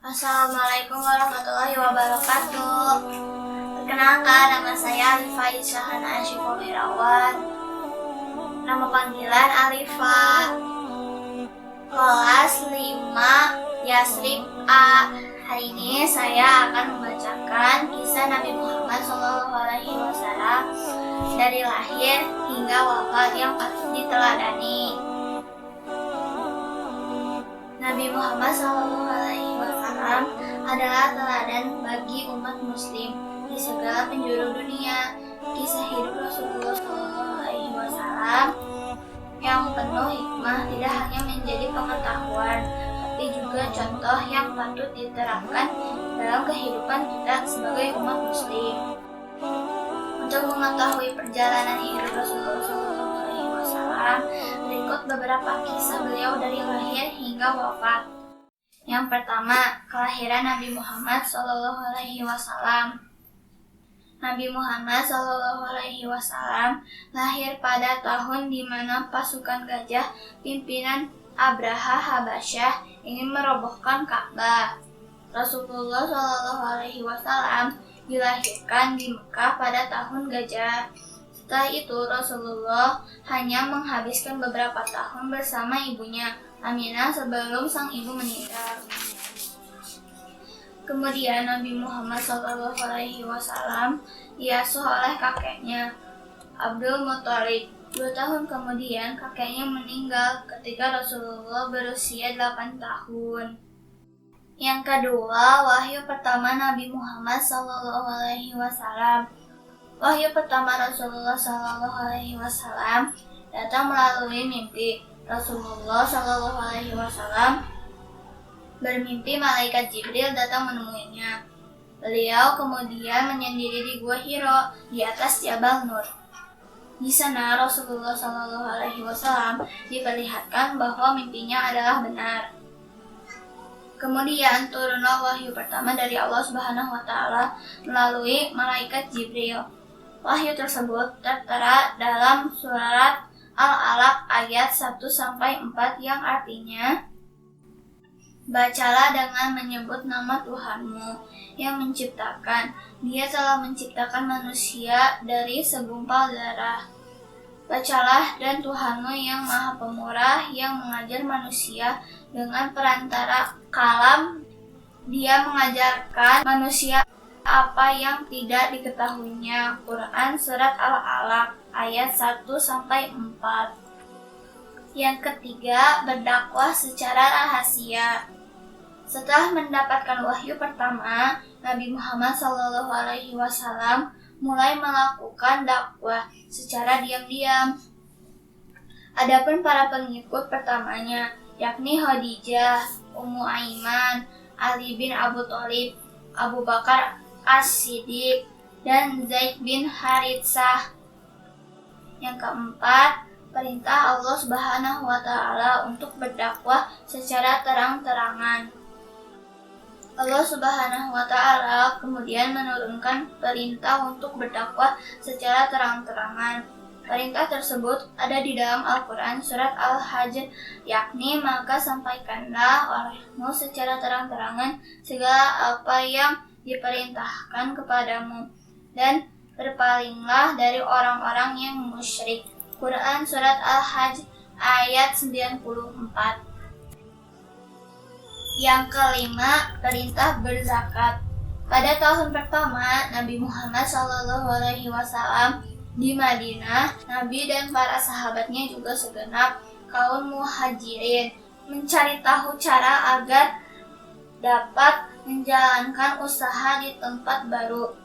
Assalamualaikum warahmatullahi wabarakatuh. Perkenalkan, nama saya Alifa Isyahana Ashifowirawan. Nama panggilan Alifa. Kelas 5 Yasrib A. Hari ini saya akan membacakan kisah Nabi Muhammad SAW dari lahir hingga wafat yang patut diteladani. Nabi Muhammad SAW adalah teladan bagi umat muslim di segala penjuru dunia. Kisah hidup Rasulullah SAW yang penuh hikmah tidak hanya menjadi pengetahuan, tapi juga contoh yang patut diterapkan dalam kehidupan kita sebagai umat muslim. Untuk mengetahui perjalanan hidup Rasulullah SAW, berikut beberapa kisah beliau dari lahir hingga wafat. Yang pertama, kelahiran Nabi Muhammad SAW. Nabi Muhammad SAW lahir pada tahun di mana pasukan gajah pimpinan Abraha Habasyah ingin merobohkan Ka'bah. Rasulullah SAW dilahirkan di Mekah pada tahun gajah. Setelah itu Rasulullah hanya menghabiskan beberapa tahun bersama ibunya Aminah sebelum sang ibu meninggal. Kemudian Nabi Muhammad SAW diasuh oleh kakeknya Abdul Muthalib. 2 tahun kemudian kakeknya meninggal ketika Rasulullah berusia 8 tahun. Yang kedua, wahyu pertama Nabi Muhammad SAW. Wahyu pertama Rasulullah SAW datang melalui mimpi. Rasulullah SAW bermimpi malaikat Jibril datang menemuinya. Beliau kemudian menyendiri di Gua Hiro di atas Jabal Nur. Di sana Rasulullah SAW diperlihatkan bahwa mimpinya adalah benar. Kemudian turunlah wahyu pertama dari Allah Subhanahu wa Ta'ala melalui malaikat Jibril. Wahyu tersebut tertera dalam surat Al-Alaq ayat 1-4 yang artinya, bacalah dengan menyebut nama Tuhanmu yang menciptakan. Dia telah menciptakan manusia dari segumpal darah. Bacalah dan Tuhanmu yang Maha Pemurah yang mengajar manusia dengan perantara kalam. Dia mengajarkan manusia apa yang tidak diketahuinya. Quran Surat Al-Alaq ayat 1-4. Yang ketiga, berdakwah secara rahasia. Setelah mendapatkan wahyu pertama, Nabi Muhammad SAW mulai melakukan dakwah secara diam-diam. Adapun para pengikut pertamanya, yakni Khadijah, Ummu Aiman, Ali bin Abu Thalib, Abu Bakar As-Siddiq, dan Zaid bin Haritsah. Yang keempat, perintah Allah Subhanahu wa Ta'ala untuk berdakwah secara terang-terangan. Allah Subhanahu wa Ta'ala kemudian menurunkan perintah untuk berdakwah secara terang-terangan. Perintah tersebut ada di dalam Al-Quran Surat Al-Hajj, yakni maka sampaikanlah olehmu secara terang-terangan segala apa yang diperintahkan kepadamu, dan berpalinglah dari orang-orang yang musyrik. Quran Surat Al-Hajj ayat 94. Yang kelima, perintah berzakat. Pada tahun pertama Nabi Muhammad SAW di Madinah, Nabi dan para sahabatnya juga segenap kaum muhajirin mencari tahu cara agar dapat menjalankan usaha di tempat baru.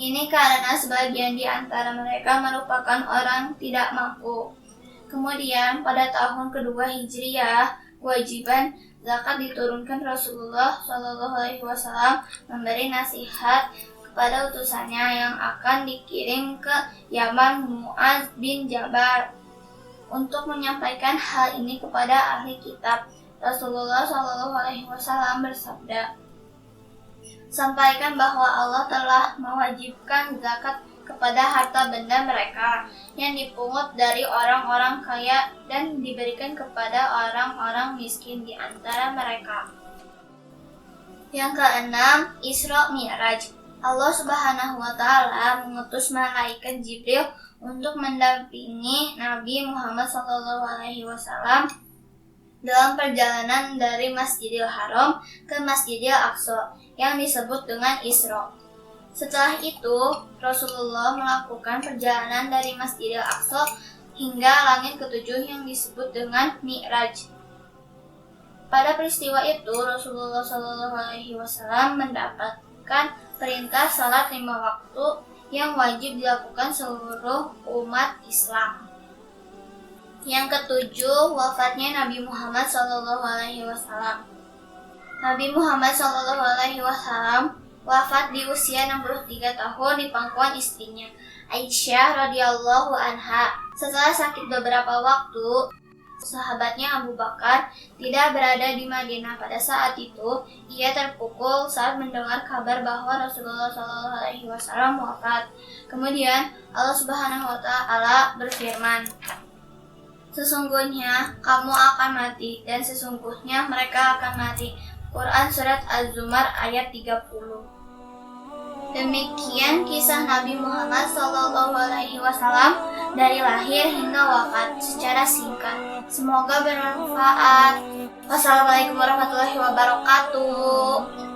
Ini karena sebagian di antara mereka merupakan orang tidak mampu. Kemudian pada tahun kedua Hijriah, kewajiban zakat diturunkan. Rasulullah SAW memberi nasihat kepada utusannya yang akan dikirim ke Yaman, Mu'adz bin Jabal, untuk menyampaikan hal ini kepada ahli kitab. Rasulullah SAW bersabda, sampaikan bahwa Allah telah mewajibkan zakat kepada harta benda mereka yang dipungut dari orang-orang kaya dan diberikan kepada orang-orang miskin di antara mereka. Yang keenam, Isra Mi'raj. Allah Subhanahu wa Ta'ala mengutus malaikat Jibril untuk mendampingi Nabi Muhammad SAW dalam perjalanan dari Masjidil Haram ke Masjidil Aqsa yang disebut dengan Isra. Setelah itu, Rasulullah melakukan perjalanan dari Masjidil Aqsa hingga langit ketujuh yang disebut dengan Mi'raj. Pada peristiwa itu, Rasulullah SAW mendapatkan perintah salat 5 waktu yang wajib dilakukan seluruh umat Islam. Yang ketujuh, wafatnya Nabi Muhammad SAW. Nabi Muhammad SAW wafat di usia 63 tahun di pangkuan istrinya, Aisyah radhiyallahu anha. Setelah sakit beberapa waktu, sahabatnya Abu Bakar tidak berada di Madinah. Pada saat itu, ia terpukul saat mendengar kabar bahwa Rasulullah SAW wafat. Kemudian Allah Subhanahu wa Ta'ala berfirman, "Sesungguhnya kamu akan mati, dan sesungguhnya mereka akan mati." Quran Surat Az-Zumar ayat 30. Demikian kisah Nabi Muhammad SAW dari lahir hingga wafat secara singkat. Semoga bermanfaat. Wassalamualaikum warahmatullahi wabarakatuh.